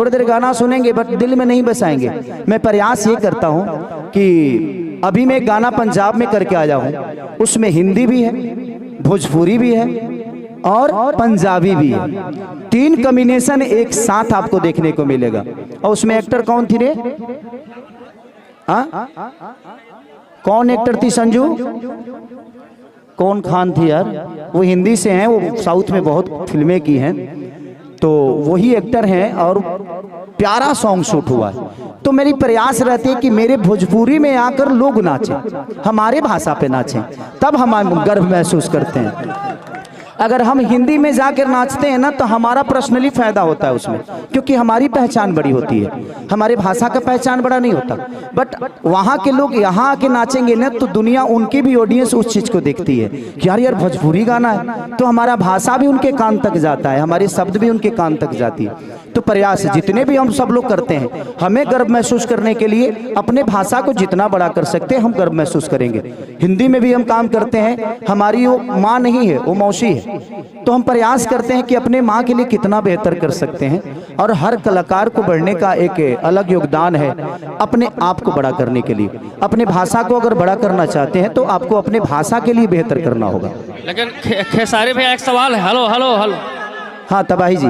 थोड़ी देर गाना सुनेंगे बट दिल में नहीं बसाएंगे। मैं प्रयास ये करता हूँ कि अभी मैं गाना पंजाब में करके आया हूँ, उसमें हिंदी भी है, भोजपुरी भी है और पंजाबी भी है। 3 कॉम्बिनेशन एक साथ आपको देखने को मिलेगा। और उसमें एक्टर कौन थी रे? हाँ, कौन एक्टर थी संजू? कौन खान थी यार? वो हिंदी से हैं, वो साउथ में बहुत फिल्में की हैं, तो वही एक्टर हैं और प्यारा सॉन्ग शूट हुआ है। तो मेरी प्रयास रहती है कि मेरे भोजपुरी में आकर लोग नाचें, हमारे भाषा पे नाचें, तब हम गर्व महसूस करते हैं। अगर हम हिंदी में जाकर नाचते हैं ना तो हमारा पर्सनली फायदा होता है उसमें, क्योंकि हमारी पहचान बड़ी होती है, हमारे भाषा का पहचान बड़ा नहीं होता। बट वहाँ के लोग यहाँ आके नाचेंगे ना तो दुनिया, उनकी भी ऑडियंस उस चीज़ को देखती है कि यार यार भोजपुरी गाना है, तो हमारा भाषा भी उनके कान तक जाता है, हमारे शब्द भी उनके कान तक जाती है। तो प्रयास जितने भी हम सब लोग करते हैं, हमें गर्व महसूस करने के लिए अपने भाषा को जितना बड़ा कर सकते हैं हम गर्व महसूस करेंगे। हिंदी में भी हम काम करते हैं, हमारी वो माँ नहीं है, वो मौसी है, तो हम प्रयास करते हैं कि अपने माँ के लिए कितना बेहतर कर सकते हैं। और हर कलाकार को बढ़ने का एक अलग योगदान है अपने आप को बड़ा करने के लिए। अपने भाषा को अगर बड़ा करना चाहते हैं तो आपको अपने भाषा के लिए बेहतर करना होगा। लेकिन खेसारी भैया एक सवाल है। Hello hello hello. हाँ तबाही जी,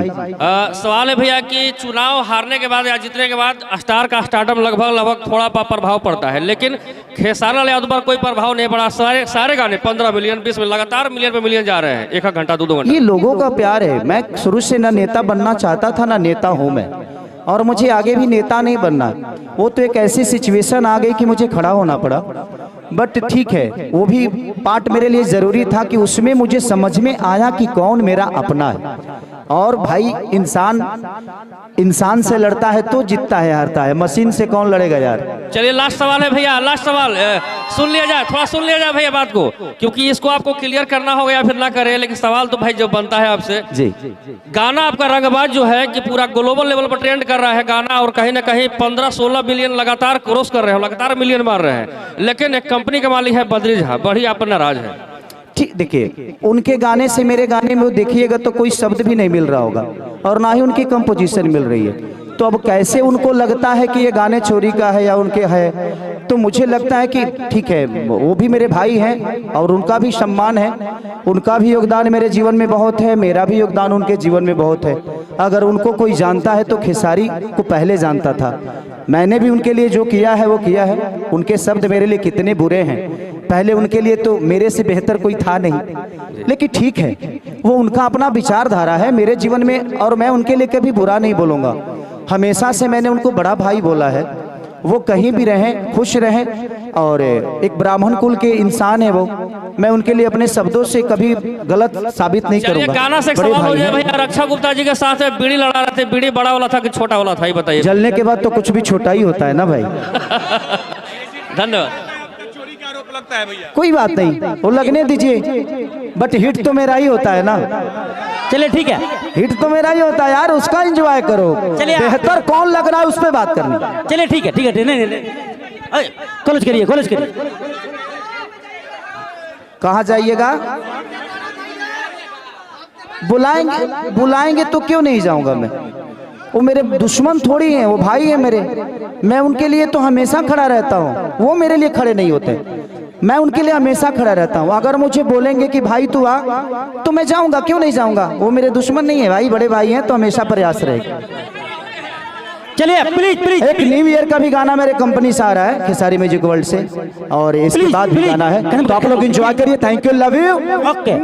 सवाल है भैया कि चुनाव हारने के बाद या जीतने के बाद स्टार का स्टार्टअप लगभग थोड़ा प्रभाव पड़ता है, लेकिन खेसारी लाल यादव पर कोई प्रभाव नहीं पड़ा। सारे गाने 15 मिलियन 20 मिलियन लगातार मिलियन पे मिलियन जा रहे हैं, 1 घंटा 2 घंटा। ये लोगों का प्यार है। मैं शुरू से ना नेता बनना चाहता था ना नेता हूँ मैं, और मुझे आगे भी नेता नहीं बनना। वो तो एक ऐसी सिचुएशन आ गई कि मुझे खड़ा होना पड़ा, बट ठीक है, वो भी पार्ट मेरे लिए ज़रूरी था कि उसमें मुझे समझ में आया कि कौन मेरा अपना है। और भाई इंसान से लड़ता है तो जीतता है, हारता है, मशीन से कौन लड़ेगा यार। चलिए लास्ट सवाल है भैया, लास्ट सवाल सुन लिया जाए, थोड़ा सुन लिया जाए भैया बात को, क्योंकि इसको आपको क्लियर करना होगा या फिर ना करे, लेकिन सवाल तो भाई जो बनता है आपसे जी। गाना आपका रंगबाज जो है कि पूरा ग्लोबल लेवल पर ट्रेंड कर रहा है गाना, और कहीं ना कहीं 15-16 बिलियन लगातार क्रॉस कर रहे हो, लगातार मिलियन मार रहे हैं, लेकिन एक कंपनी का मालिक है बद्री झा, बड़ी आप पर नाराज है। ठीक, देखिए उनके गाने से मेरे गाने में देखिएगा तो कोई शब्द भी नहीं मिल रहा होगा और ना ही उनकी कंपोजिशन मिल रही है। तो अब कैसे उनको लगता है कि ये गाने चोरी का है या उनके है, तो मुझे लगता है कि ठीक है, वो भी मेरे भाई हैं और उनका भी सम्मान है, उनका भी योगदान मेरे जीवन में बहुत है, मेरा भी योगदान उनके जीवन में बहुत है। अगर उनको कोई जानता है तो खेसारी को पहले जानता था, मैंने भी उनके लिए जो किया है वो किया है। उनके शब्द मेरे लिए कितने बुरे हैं, पहले उनके लिए तो मेरे से बेहतर कोई था नहीं, लेकिन ठीक है, वो उनका अपना विचारधारा है मेरे जीवन में, और मैं उनके लिए कभी बुरा नहीं बोलूँगा। हमेशा से मैंने उनको बड़ा भाई बोला है। वो कहीं भी रहें, खुश रहें, और एक ब्राह्मण कुल के इंसान है वो, मैं उनके लिए अपने शब्दों से कभी गलत साबित नहीं करूँगा। गाना से सवाल हो जाए भैया, रक्षा गुप्ता जी के साथ बीड़ी लड़ा रहे थे, बीड़ी बड़ा वाला था कि छोटा वाला था, ये बताइए। जलने के बाद तो कुछ भी छोटा ही होता है ना भाई। धन्यवाद। लगता है भैया, कोई बात नहीं, वो लगने दीजिए, बट हिट तो मेरा ही होता है ना। चलिए ठीक है, हिट तो मेरा ही होता है यार, उसका एंजॉय करो। चलिए बेहतर कौन लग रहा है उस पर बात करनी। चलिए ठीक है, ठीक है, नहीं कॉलेज करिए, कॉलेज करिए। कहाँ जाइएगा? बुलाएंगे तो क्यों नहीं जाऊंगा मैं? वो मेरे दुश्मन थोड़ी हैं, वो भाई है मेरे। मैं उनके लिए तो हमेशा खड़ा रहता हूँ, वो मेरे लिए खड़े नहीं होते। मैं उनके लिए हमेशा खड़ा रहता हूँ। अगर मुझे बोलेंगे कि भाई तू आ, तो मैं जाऊंगा, क्यों नहीं जाऊंगा? वो मेरे दुश्मन नहीं है भाई, बड़े भाई हैं, तो हमेशा प्रयास रहेगा। चलिए प्लीज प्लीज, एक न्यू ईयर का भी गाना मेरे कंपनी से आ रहा है, खेसारी म्यूजिक वर्ल्ड से, और इसके बाद भी गाना है, तो आप लोग एंजॉय करिए। Thank you, love you, okay.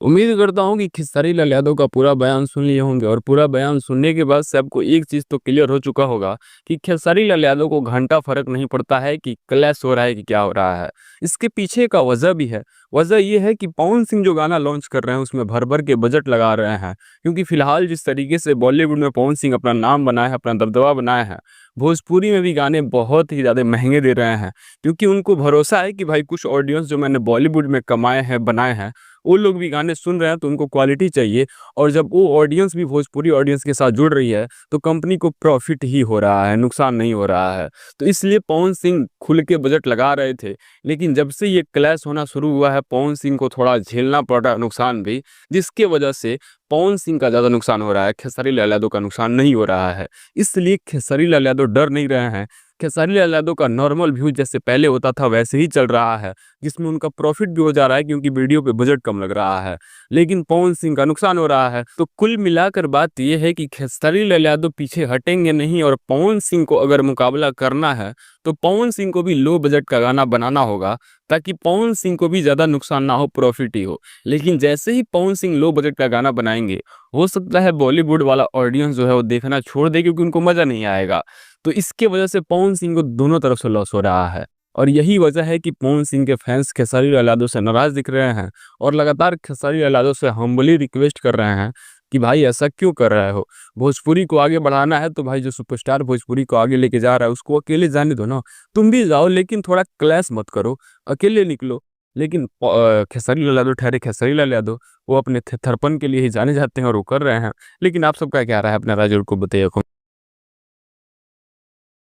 उम्मीद करता हूँ कि खेसारी लाल यादव का पूरा बयान सुन लिए होंगे, और पूरा बयान सुनने के बाद से आपको एक चीज़ तो क्लियर हो चुका होगा कि खेसारी लाल यादव को घंटा फर्क नहीं पड़ता है कि क्लैश हो रहा है कि क्या हो रहा है। इसके पीछे का वजह भी है। वजह ये है कि पवन सिंह जो गाना लॉन्च कर रहे हैं उसमें भर भर के बजट लगा रहे हैं, क्योंकि फिलहाल जिस तरीके से बॉलीवुड में पवन सिंह अपना नाम बनाया है, अपना दबदबा बनाया है, भोजपुरी में भी गाने बहुत ही ज़्यादा महंगे दे रहे हैं, क्योंकि उनको भरोसा है कि भाई कुछ ऑडियंस जो मैंने बॉलीवुड में कमाए हैं, बनाए हैं, वो लोग भी गाने सुन रहे हैं, तो उनको क्वालिटी चाहिए। और जब वो ऑडियंस भी भोजपुरी ऑडियंस के साथ जुड़ रही है तो कंपनी को प्रॉफिट ही हो रहा है, नुकसान नहीं हो रहा है। तो इसलिए पवन सिंह खुल के बजट लगा रहे थे, लेकिन जब से ये क्लैश होना शुरू हुआ है, पवन सिंह को थोड़ा झेलना पड़ रहा है नुकसान भी, जिसके वजह से पवन सिंह का ज़्यादा नुकसान हो रहा है, खेसारी लाल यादव का नुकसान नहीं हो रहा है। इसलिए खेसारी लाल यादव डर नहीं रहे हैं। खेसारी लाल यादव का नॉर्मल व्यू जैसे पहले होता था वैसे ही चल रहा है, जिसमें उनका प्रॉफिट भी हो जा रहा है क्योंकि वीडियो पे बजट कम लग रहा है। लेकिन पवन सिंह का नुकसान हो रहा है। तो कुल मिलाकर बात यह है कि खेसारी लाल यादव पीछे हटेंगे नहीं, और पवन सिंह को अगर मुकाबला करना है तो पवन सिंह को भी लो बजट का गाना बनाना होगा, ताकि पवन सिंह को भी ज़्यादा नुकसान ना हो, प्रॉफिट ही हो। लेकिन जैसे ही पवन सिंह लो बजट का गाना बनाएंगे, हो सकता है बॉलीवुड वाला ऑडियंस जो है वो देखना छोड़ दे, क्योंकि उनको मज़ा नहीं आएगा। तो इसके वजह से पवन सिंह को दोनों तरफ से लॉस हो रहा है, और यही वजह है कि पवन सिंह के फैंस खेसारी लाल यादव से नाराज़ दिख रहे हैं और लगातार खेसारी लाल यादव से हम्बली रिक्वेस्ट कर रहे हैं कि भाई ऐसा क्यों कर रहे हो, भोजपुरी को आगे बढ़ाना है तो भाई जो सुपरस्टार भोजपुरी को आगे लेके जा रहा है उसको अकेले जाने दो ना, तुम भी जाओ लेकिन थोड़ा क्लैश मत करो, अकेले निकलो। लेकिन खेसारी लाल यादव ठहरे खेसारी लाल यादव, वो अपने थरपन के लिए ही जाने जाते हैं और वो कर रहे हैं। लेकिन आप सबका क्या राय है, अपना राय जरूर को बताइए।